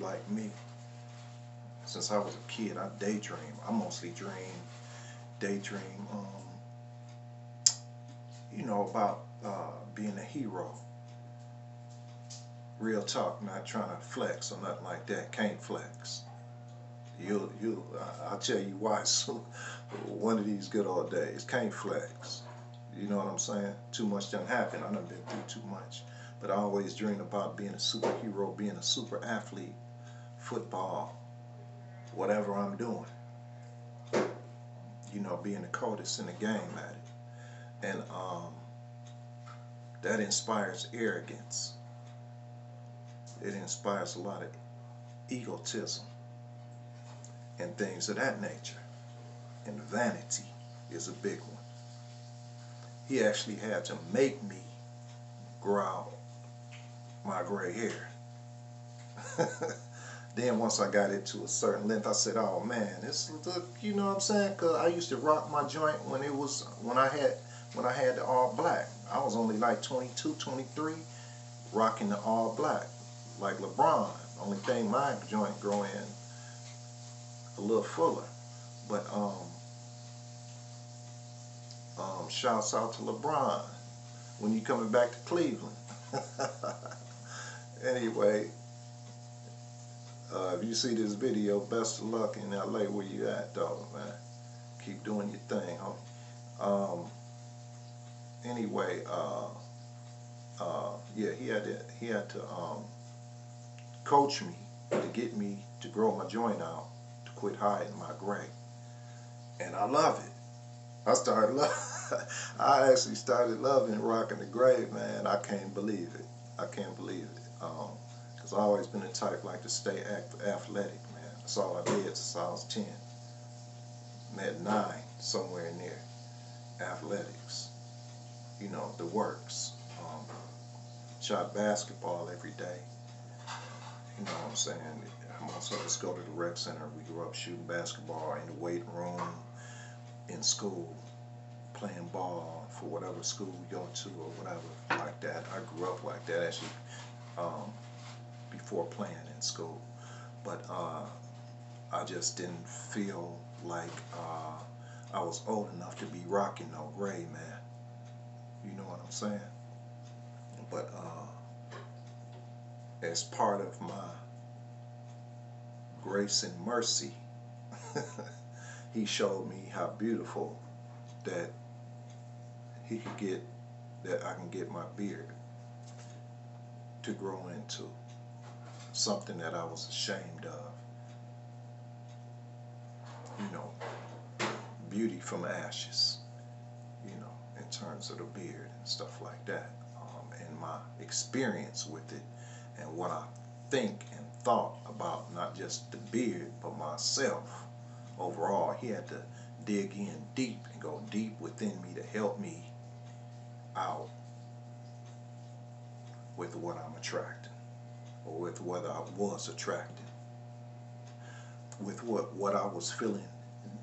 like me. Since I was a kid, I daydream. I mostly daydream, you know, about being a hero. Real talk, not trying to flex or nothing like that. Can't flex. I'll tell you why. So, one of these good old days, can't flex. You know what I'm saying? Too much done happened. I done been through too much. But I always dream about being a superhero, being a super athlete, football, whatever I'm doing. You know, being the coldest in the game at it. And that inspires arrogance. It inspires a lot of egotism and things of that nature. And vanity is a big one. He actually had to make me grow out my gray hair. Then once I got it to a certain length, I said, "Oh man, this look," you know what I'm saying? Cause I used to rock my joint when I had the all black. I was only like 22, 23, rocking the all black, like LeBron. Only thing my joint grow in a little fuller, but shouts out to LeBron when you coming back to Cleveland. Anyway, if you see this video, best of luck in LA where you at, though, man. Keep doing your thing, homie. Anyway, yeah, he had to coach me to get me to grow my joint out, to quit hiding my gray, and I love it. I actually started loving rocking the gray, man. I can't believe it. I can't believe it. Because I've always been the type like to stay athletic, man. That's all I did since I was 10. At 9, somewhere in there. Athletics. You know, the works. Shot basketball every day. You know what I'm saying? Most of us go to the rec center. We grew up shooting basketball in the weight room, in school, playing ball for whatever school we go to or whatever like that. I grew up like that actually before playing in school. But I just didn't feel like I was old enough to be rocking no gray, man. You know what I'm saying? But as part of my grace and mercy, he showed me how beautiful that I can get my beard to grow into something that I was ashamed of. You know, beauty from ashes, you know, in terms of the beard and stuff like that. And my experience with it and what I think and thought about not just the beard but myself overall. He had to dig in deep and go deep within me to help me out with what I'm attracting, or with what I was attracting, with what I was feeling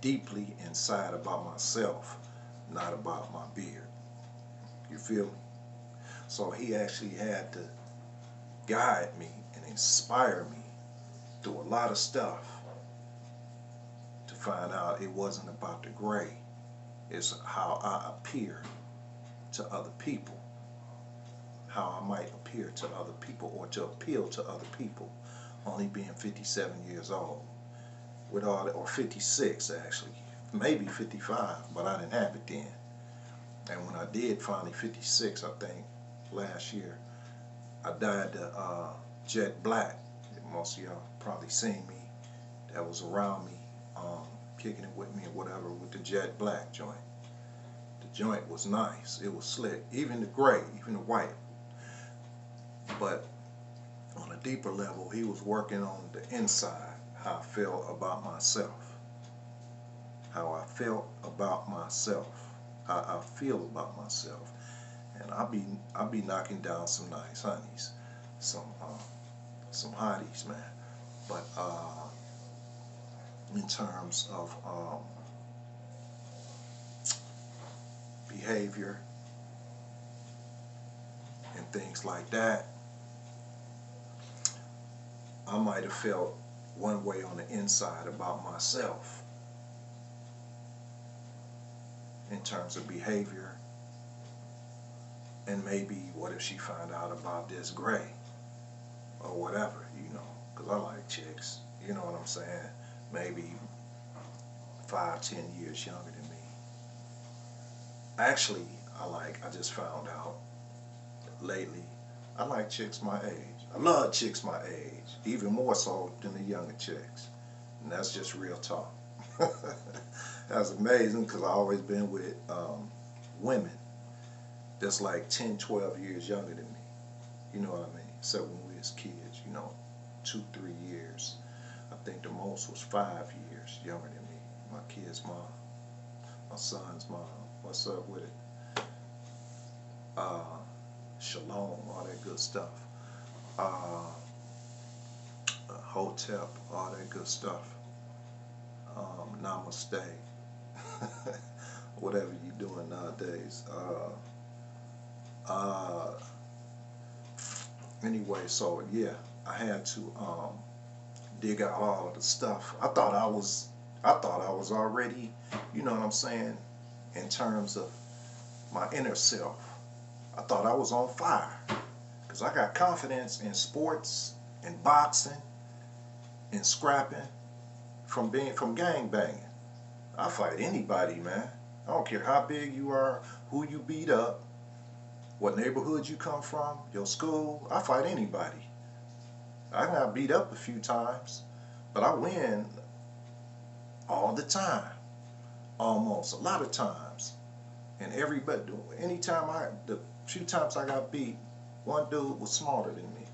deeply inside about myself, not about my beard. You feel me? So he actually had to guide me and inspire me through a lot of stuff to find out it wasn't about the gray. It's how I appear to other people, how I might appear to other people or to appeal to other people, only being 57 years old, with all that, or 56 actually, maybe 55, but I didn't have it then. And when I did finally 56, I think last year, I dyed the jet black. Most of y'all probably seen me, that was around me, kicking it with me or whatever, with the jet black joint. The joint was nice, it was slick, even the gray, even the white. But on a deeper level, he was working on the inside, how I felt about myself. How I felt about myself. How I feel about myself. And I'll be knocking down some nice honeys, some hotties, man. But in terms of behavior and things like that, I might have felt one way on the inside about myself in terms of behavior. And maybe what if she found out about this gray or whatever, you know, because I like chicks, you know what I'm saying? Maybe 5, 10 years younger than me. Actually, I just found out lately, I like chicks my age. I love chicks my age, even more so than the younger chicks. And that's just real talk. That's amazing because I've always been with women that's like 10, 12 years younger than me. You know what I mean? Except when we was kids, you know, 2, 3 years. I think the most was 5 years younger than me. My kid's mom, my son's mom. What's up with it? Shalom, all that good stuff. Hotep, all that good stuff. Namaste. Whatever you doing nowadays. Anyway, so yeah, I had to dig out all of the stuff. I thought I was already, you know what I'm saying, in terms of my inner self. I thought I was on fire because I got confidence in sports, in boxing, in scrapping, from gang banging. I fight anybody, man. I don't care how big you are, who you beat up, what neighborhood you come from, your school. I fight anybody. I got beat up a few times, but I win all the time, almost a lot of times. And the few times I got beat, one dude was smaller than me,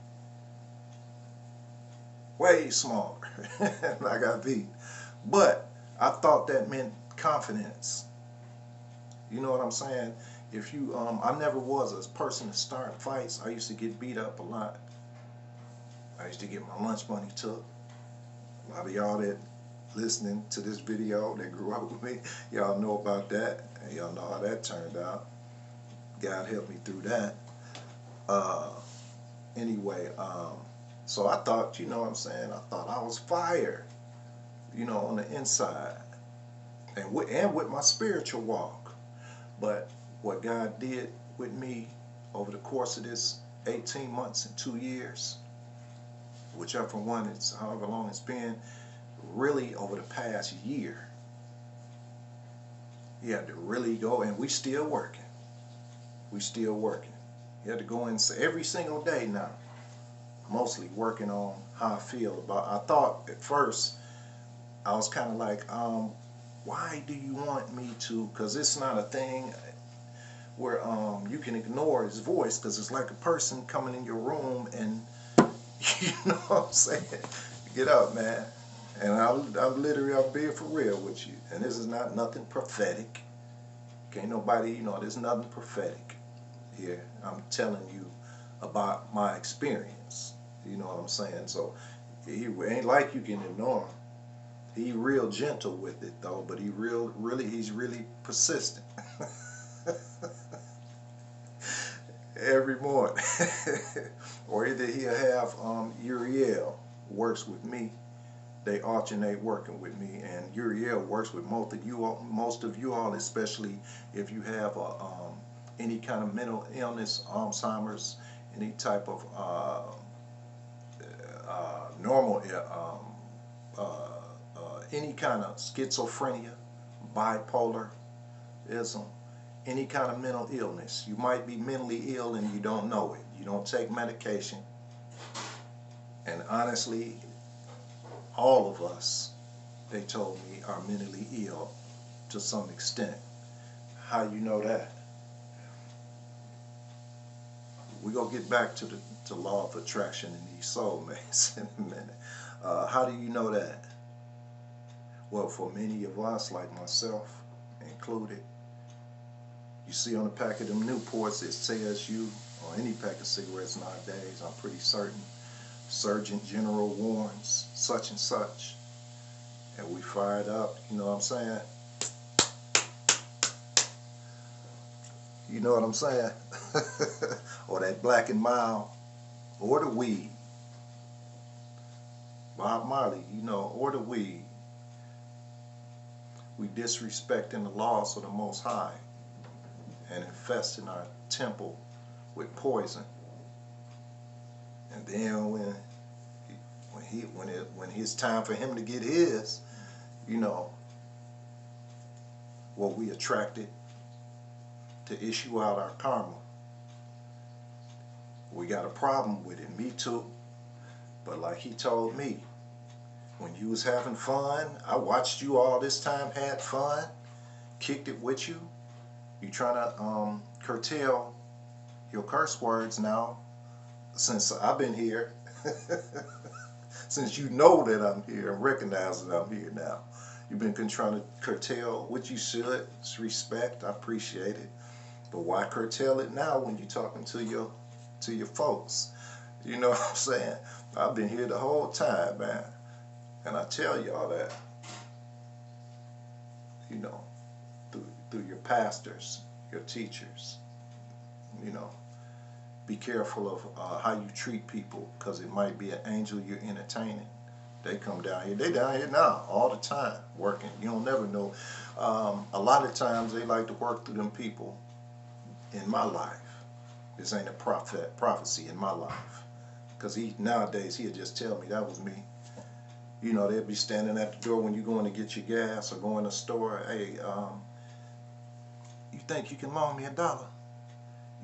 way smaller, and I got beat. But I thought that meant confidence. You know what I'm saying? If you, I never was a person to start fights. I used to get beat up a lot. I used to get my lunch money took. A lot of y'all that listening to this video that grew up with me, y'all know about that, and y'all know how that turned out. God helped me through that. Anyway, so I thought, you know what I'm saying, I thought I was fire, you know, on the inside, and with my spiritual walk. But what God did with me over the course of this 18 months and 2 years, whichever one it's, however long it's been, really over the past year, he had to really go, and we still working. We still working. He had to go in every single day now, mostly working on how I feel about. I thought at first, I was kind of like, why do you want me to? Because it's not a thing where you can ignore his voice, because it's like a person coming in your room and, you know what I'm saying? Get up, man. And I'm being for real with you. And this is not nothing prophetic. Can't nobody, you know, there's nothing prophetic here. I'm telling you about my experience. You know what I'm saying? So he ain't like you can ignore him. He real gentle with it though, but he's really persistent. Every morning. Or either he'll have Uriel works with me. They alternate working with me, and Uriel works with most of you all, especially if you have any kind of mental illness, Alzheimer's, any type of any kind of schizophrenia, bipolarism, any kind of mental illness. You might be mentally ill and you don't know it. You don't take medication. And honestly, all of us, they told me, are mentally ill to some extent. How you know that? We're going to get back to the law of attraction and these soulmates in a minute. How do you know that? Well, for many of us, like myself included, you see on the pack of them Newports, it says you, or any pack of cigarettes nowadays, I'm pretty certain, Surgeon General warns such and such, and we fired up, you know what I'm saying? You know what I'm saying? Or that Black and Mild, or the weed. Bob Marley, you know, or the weed. We disrespecting the laws of the Most High and infesting our temple with poison. And then when it's time for him to get his, you know, well, we attracted to issue out our karma. We got a problem with it, me too. But like he told me, when you was having fun, I watched you all this time, had fun, kicked it with you. You trying to curtail your curse words now, since I've been here, since you know that I'm here and recognize that I'm here now. You've been trying to curtail what you should. It's respect, I appreciate it. But why curtail it now when you're talking to your folks? You know what I'm saying? I've been here the whole time, man. And I tell y'all that, you know, through your pastors, your teachers, you know, be careful of how you treat people, because it might be an angel you're entertaining. They come down here. They down here now all the time working. You don't never know. A lot of times they like to work through them people in my life. This ain't a prophecy in my life, because nowadays he'll just tell me that was me. You know, they'll be standing at the door when you're going to get your gas or go in the store. Hey, you think you can loan me $1?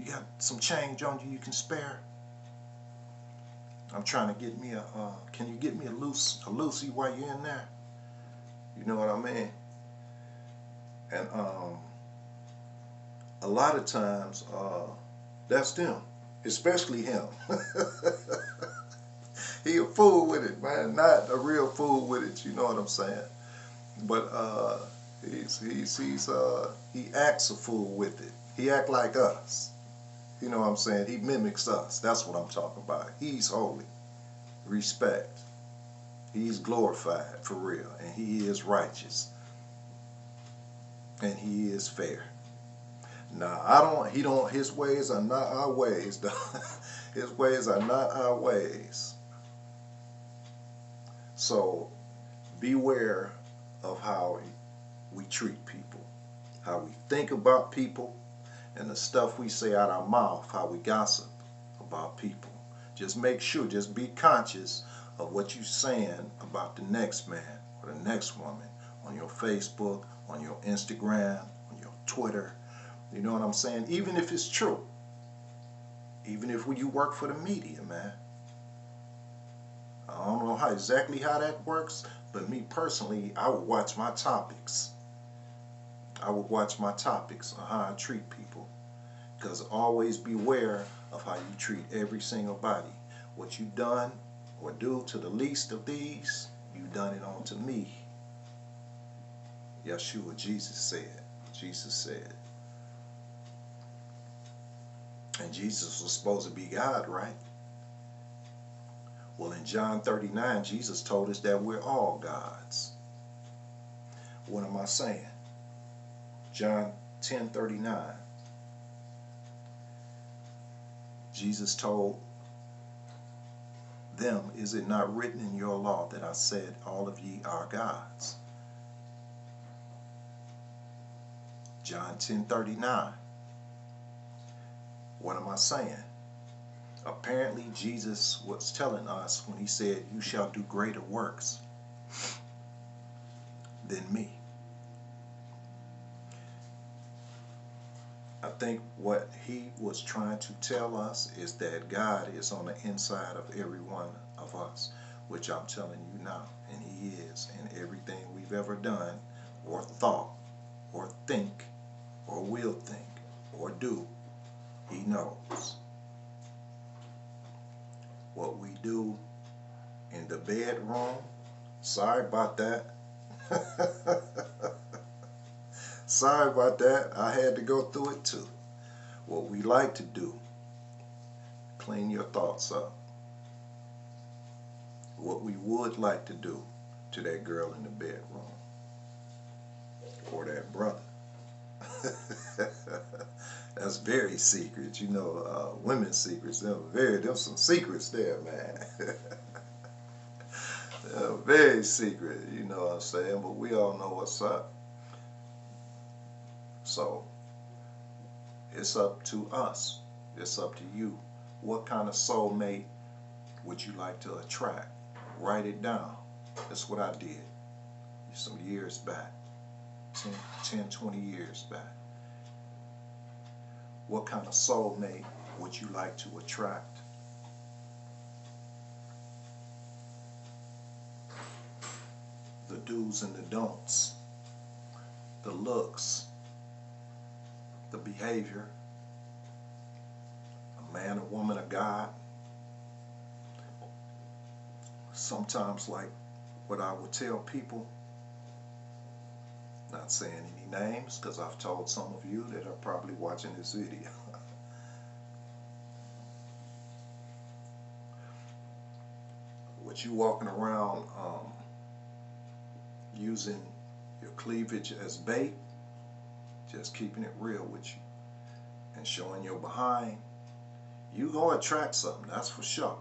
You got some change on you can spare? I'm trying to get me can you get me a Lucy while you're in there? You know what I mean? And a lot of times, that's them, especially him. He a fool with it, man. Not a real fool with it. You know what I'm saying? But he acts a fool with it. He act like us. You know what I'm saying? He mimics us. That's what I'm talking about. He's holy. Respect. He's glorified for real, and he is righteous, and he is fair. Now his ways are not our ways, though. His ways are not our ways. So beware of how we treat people, how we think about people, and the stuff we say out our mouth, how we gossip about people. Just make sure, just be conscious of what you're saying about the next man or the next woman on your Facebook, on your Instagram, on your Twitter. You know what I'm saying? Even if it's true. Even if you work for the media, man. I don't know exactly how that works, but me personally, I would watch my topics. I would watch my topics on how I treat people. Because always beware of how you treat every single body. What you done or do to the least of these, you done it on to me. Yeshua, Jesus said. Jesus said. And Jesus was supposed to be God, right? Well, in John 39, Jesus told us that we're all gods. What am I saying? John 10:39. Jesus told them, is it not written in your law that I said all of ye are gods? John 10:39. What am I saying? Apparently Jesus was telling us when he said, you shall do greater works than me. I think what he was trying to tell us is that God is on the inside of every one of us, which I'm telling you now, and he is in everything we've ever done or thought or think or will think or do. He knows. What we do in the bedroom, sorry about that. Sorry about that. I had to go through it too. What we like to do, clean your thoughts up. What we would like to do to that girl in the bedroom or that brother. That's very secret, you know. Women's secrets. There's some secrets there, man. very secret, you know what I'm saying? But we all know what's up. So it's up to us. It's up to you. What kind of soulmate would you like to attract? Write it down. That's what I did some years back, 10, 20 years back. What kind of soulmate would you like to attract? The do's and the don'ts, the looks, the behavior, a man, a woman, a God. Sometimes, like what I would tell people, not saying any names because I've told some of you that are probably watching this video. What you walking around using your cleavage as bait, just keeping it real with you and showing your behind, you gonna attract something, that's for sure.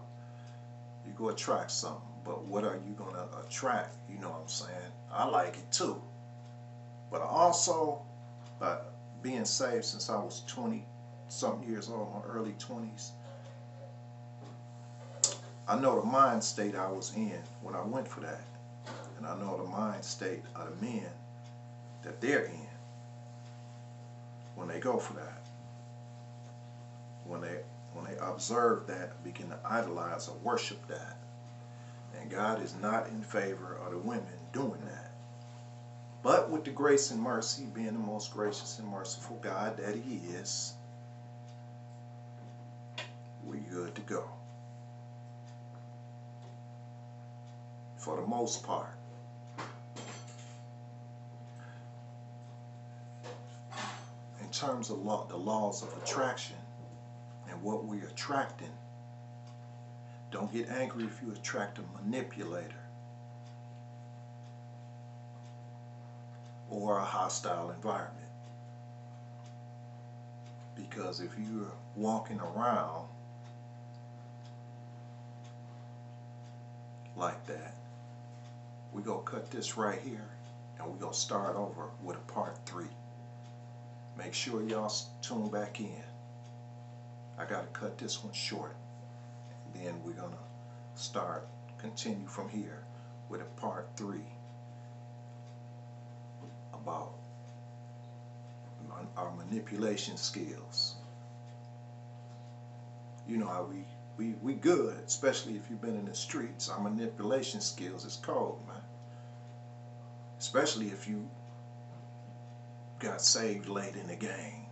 You go attract something, but what are you gonna attract? You know what I'm saying? I like it too. But also, being saved since I was 20 something years old, my early 20s, I know the mind state I was in when I went for that. And I know the mind state of the men that they're in when they go for that. When they observe that, begin to idolize or worship that. And God is not in favor of the women doing that. But with the grace and mercy, being the most gracious and merciful God that He is, we good to go. For the most part. In terms of the laws of attraction and what we're attracting, don't get angry if you attract a manipulator or a hostile environment. Because if you're walking around like that, we're going to cut this right here and we're going to start over with a part 3. Make sure y'all tune back in. I got to cut this one short. And then we're going to continue from here with a part 3 about our manipulation skills. You know how we good, especially if you've been in the streets. Our manipulation skills is cold, man. Especially if you got saved late in the game.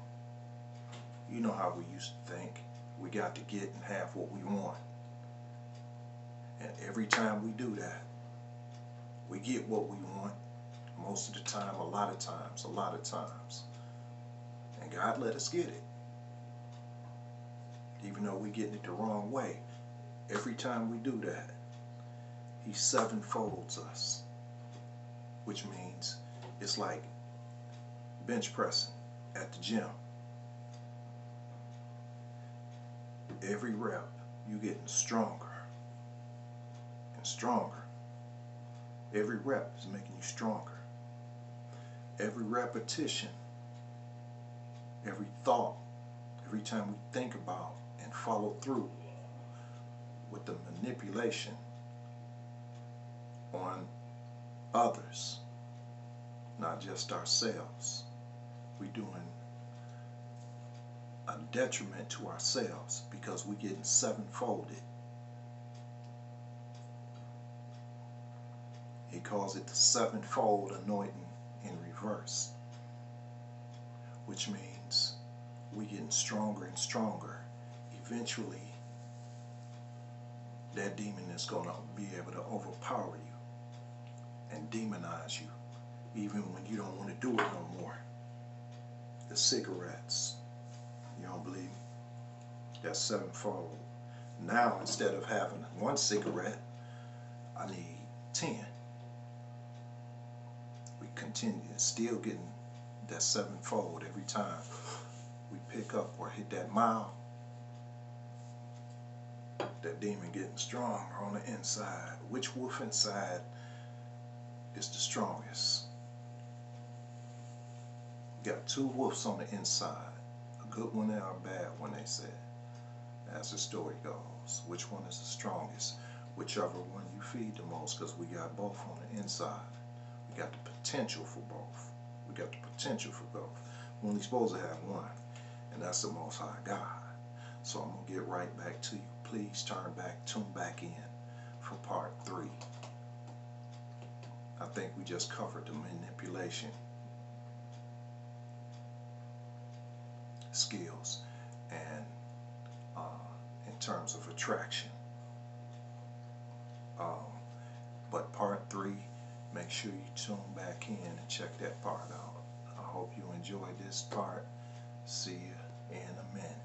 You know how we used to think. We got to get and have what we want. And every time we do that, we get what we want. Most of the time, a lot of times. And God let us get it. Even though we're getting it the wrong way. Every time we do that, He sevenfolds us. Which means it's like bench pressing at the gym. Every rep, you getting stronger and stronger. Every rep is making you stronger. Every repetition, every thought, every time we think about and follow through with the manipulation on others, not just ourselves. We're doing a detriment to ourselves because we're getting sevenfolded. He calls it the sevenfold anointing in reverse, which means we're getting stronger and stronger. Eventually, that demon is going to be able to overpower you and demonize you, even when you don't want to do it no more. The cigarettes, you don't believe me? That's sevenfold. Now, instead of having one cigarette, I need 10. We continue, still getting that sevenfold every time we pick up or hit that mile. That demon getting stronger on the inside. Which wolf inside is the strongest. You got two wolves on the inside, a good one and a bad one, they said. As the story goes, which one is the strongest? Whichever one you feed the most, because we got both on the inside. We got the potential for both. We got the potential for both. We're only supposed to have one, and that's the Most High God. So I'm going to get right back to you. Please tune back in for part 3. I think we just covered the manipulation skills and in terms of attraction. But part 3, make sure you tune back in and check that part out. I hope you enjoyed this part. See you in a minute.